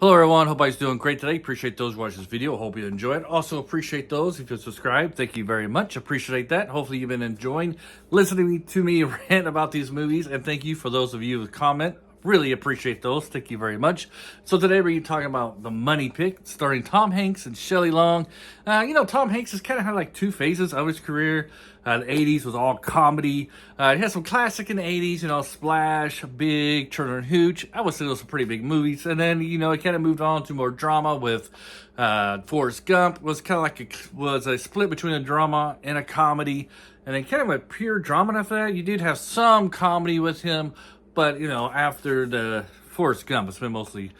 Hello everyone, hope everybody's doing great today. Appreciate those who watch this video. Hope you enjoy it. Also appreciate those if you subscribe. Thank you very much. Appreciate that. Hopefully you've been enjoying listening to me rant about these movies. And thank you for those of you who comment. Really appreciate those. Thank you very much. So today we're talking about The Money Pit, starring Tom Hanks and Shelley Long. Tom Hanks has kind of had like two phases of his career. The 80s was all comedy. He had some classic in the 80s, Splash, Big, Turner and Hooch. I would say those were pretty big movies. And then, it kind of moved on to more drama with Forrest Gump. Was kind of like was a split between a drama and a comedy. And then kind of a pure drama after that. You did have some comedy with him. But, after the Forrest Gump, it's been mostly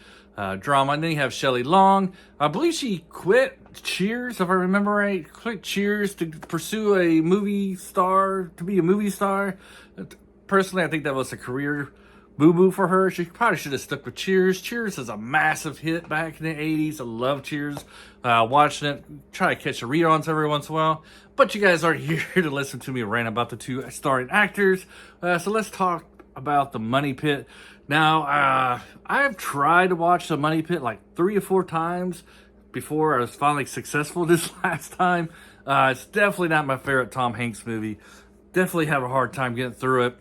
drama. And then you have Shelley Long. I believe she quit Cheers, if I remember right. Quit Cheers to pursue a movie star, to be a movie star. Personally, I think that was a career boo-boo for her. She probably should have stuck with Cheers. Cheers is a massive hit back in the 80s. I love Cheers. Watching it, try to catch the reruns every once in a while. But you guys aren't here to listen to me rant about the two starring actors. So let's talk about The Money Pit. Now, I've tried to watch The Money Pit like 3 or 4 times before I was finally successful this last time. It's definitely not my favorite Tom Hanks movie. Definitely have a hard time getting through it.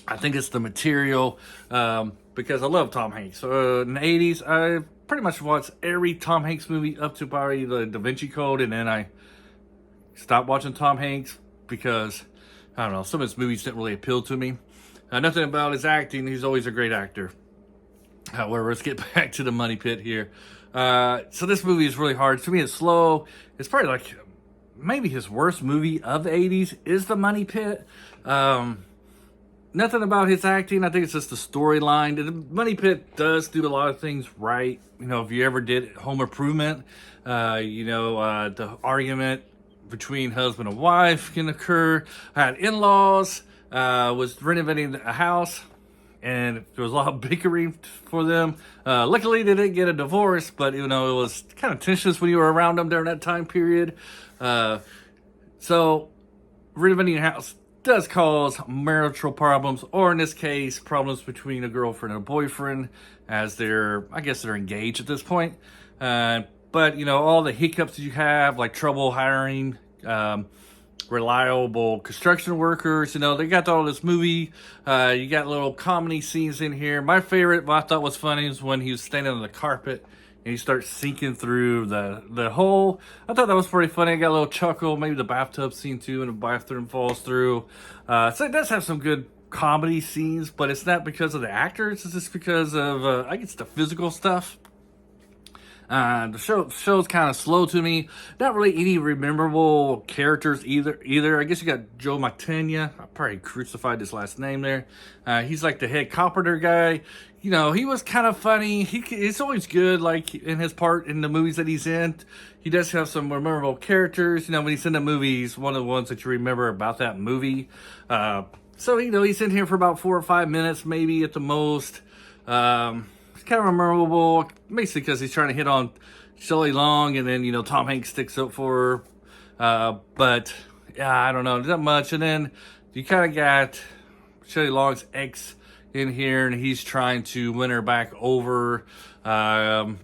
I think it's the material, because I love Tom Hanks. In the 80s, I pretty much watched every Tom Hanks movie up to probably the Da Vinci Code, and then I stopped watching Tom Hanks because, I don't know, some of his movies didn't really appeal to me. Nothing about his acting. He's always a great actor. However, let's get back to The Money Pit here. So this movie is really hard. To me, it's slow. It's probably like maybe his worst movie of the 80s is The Money Pit. Nothing about his acting. I think it's just the storyline. The Money Pit does do a lot of things right. If you ever did Home Improvement, the argument between husband and wife can occur. I had in-laws. Was renovating a house, and there was a lot of bickering for them. Luckily, they didn't get a divorce, but it was kind of tensions when you were around them during that time period. So, renovating a house does cause marital problems, or in this case, problems between a girlfriend and a boyfriend, as they're engaged at this point. But all the hiccups that you have, like trouble hiring, reliable construction workers, they got all this movie. You got little comedy scenes in here. My favorite, what I thought was funny, is when he was standing on the carpet and he starts sinking through the hole. I thought that was pretty funny. I got a little chuckle. Maybe the bathtub scene too, and the bathroom falls through. So it does have some good comedy scenes, but it's not because of the actors. It's just because of I guess the physical stuff. The show's kind of slow to me. Not really any memorable characters either. I guess you got Joe Mantegna. I probably crucified his last name there. He's like the head carpenter guy. He was kind of funny. It's always good, like in his part in the movies that he's in. He does have some memorable characters. When he's in the movies, one of the ones that you remember about that movie. So he's in here for about 4 or 5 minutes, maybe at the most. It's kind of memorable, basically because he's trying to hit on Shelley Long, and then Tom Hanks sticks up for her. But yeah, I don't know, not much. And then you kind of got Shelley Long's ex in here, and he's trying to win her back over. And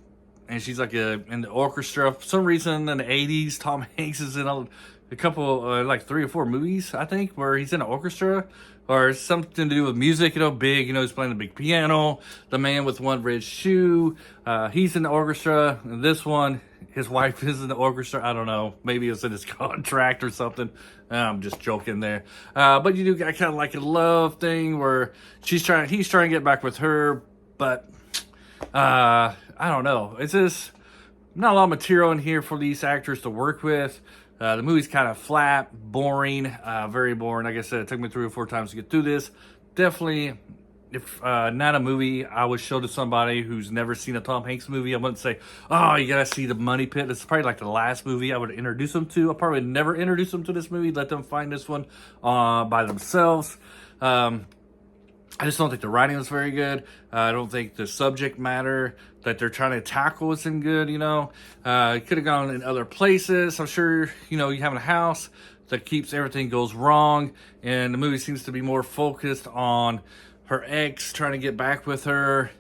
she's like in the orchestra. For some reason, in the 80s, Tom Hanks is in a couple, like 3 or 4 movies, I think, where he's in an orchestra. Or something to do with music, big, he's playing the big piano. The Man with One Red Shoe, he's in the orchestra. And this one, his wife is in the orchestra. I don't know, maybe it's in his contract or something. I'm just joking there. But you do got kind of like a love thing where he's trying to get back with her, but I don't know. It's just not a lot of material in here for these actors to work with. The movie's kind of flat, boring, very boring. Like I said, it took me 3 or 4 times to get through this. Definitely, if not a movie I would show to somebody who's never seen a Tom Hanks movie. I wouldn't say, oh, you gotta see The Money Pit. It's probably like the last movie I would introduce them to. I'll probably never introduce them to this movie. Let them find this one by themselves. I just don't think the writing was very good. I don't think the subject matter that they're trying to tackle isn't good, It could have gone in other places. I'm sure, you have a house that keeps everything goes wrong, and the movie seems to be more focused on her ex trying to get back with her.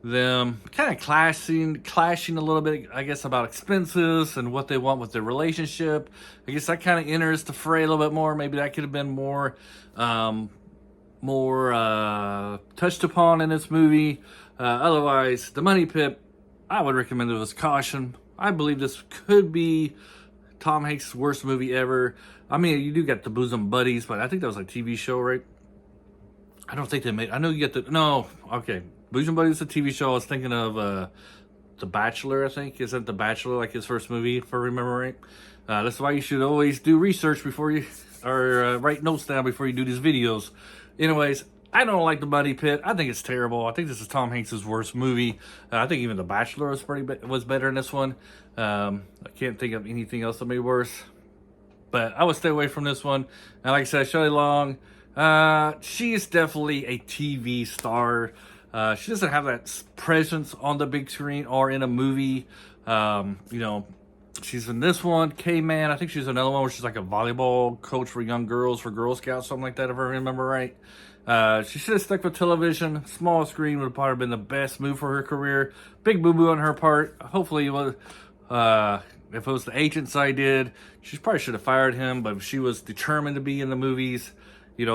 them kind of clashing a little bit, I guess, about expenses and what they want with their relationship. I guess that kind of enters the fray a little bit more. Maybe that could have been more touched upon in this movie. Otherwise, The Money Pit, I would recommend it with caution. I believe this could be Tom Hanks' worst movie ever. I mean, you do get the Bosom Buddies, but I think that was a TV show, right? I don't think they made. I know you get the no. Okay, Bosom Buddies is a TV show. I was thinking of The Bachelor. I think isn't The Bachelor like his first movie, if I remember right. That's why you should always do research before you or write notes down before you do these videos. Anyways, I don't like The Money Pit. I think it's terrible. I think this is Tom Hanks' worst movie. I think even The Bachelor was better in this one. I can't think of anything else that made worse. But I would stay away from this one. And like I said, Shelley Long, she is definitely a TV star. She doesn't have that presence on the big screen or in a movie. She's in this one, K-Man. I think she's another one where she's like a volleyball coach for young girls, for Girl Scouts, something like that, if I remember right. She should have stuck with television. Small screen would have probably been the best move for her career. Big boo-boo on her part. Hopefully it was... if it was the agent's idea, she probably should have fired him, but she was determined to be in the movies.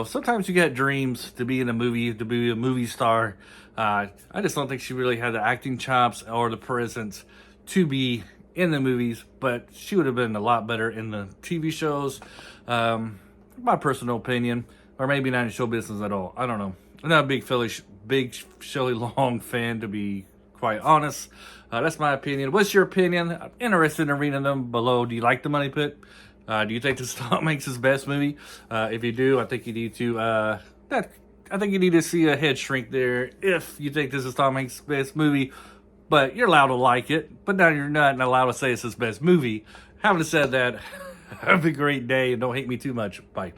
Sometimes you get dreams to be in a movie, to be a movie star. I just don't think she really had the acting chops or the presence to be in the movies, but she would have been a lot better in the TV shows. My personal opinion, or maybe not in show business at all. I don't know. I'm not a big Shelley Long fan, to be quite honest. That's my opinion. What's your opinion? I'm interested in reading them below. Do you like The Money Pit? Do you think this is Tom Hanks' best movie? If you do, I think you need to. I think you need to see a head shrink there. If you think this is Tom Hanks' best movie, but you're allowed to like it. But now you're not allowed to say it's his best movie. Having said that, have a great day and don't hate me too much. Bye.